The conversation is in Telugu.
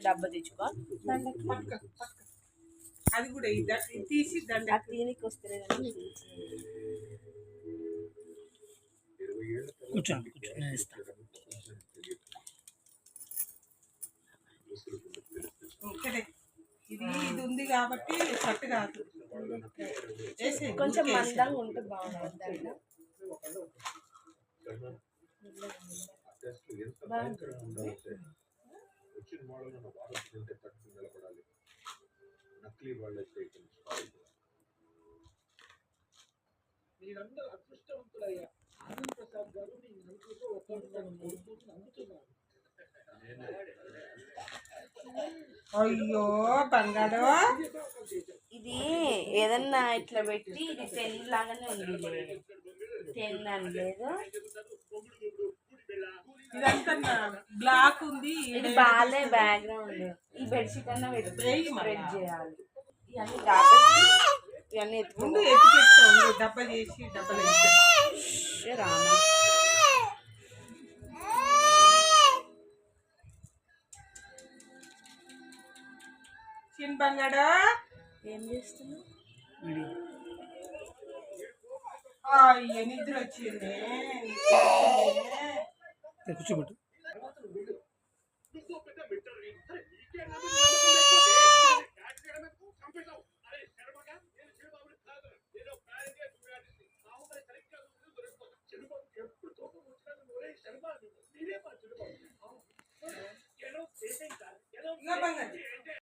డబ్బా తెచ్చుకో అది కూడా తీసి దండ క్లినిక్ వస్తేనే కానీ కూర్చోండి కూర్చొని ఇస్తాను. ఇది ఉంది కాబట్టి కట్టు కాదు కొంచెం మందంగా ఉంటే బాగుంటుంది. మీరందరూ అదృష్టవంతులయ్యా. ఆనంద్ ప్రసాద్ గారు మీ నలుగురిలో నమ్ముతున్నారు. అయ్యో బంగారు ఇది ఏదన్నా ఇట్లా పెట్టి ఇది 10 లాగానే ఉంది. 10 అని లేదు, ఇదంతా బ్లాక్ ఉంది. ఇది బాలే బ్యాక్గ్రౌండ్. ఈ బెడ్షీట్ అన్నా స్ప్రెడ్ చేయాలి. ఇవన్నీ కాబట్టి ఇవన్నీ ఎత్తి పెట్టుకోండి. డబ్బా చేసి డబ్బలు రామా చిన్న బంగాడు ఏం చేస్తున్నావు? అయ్యో నిద్ర వచ్చింది. కూర్చోబెట్టు.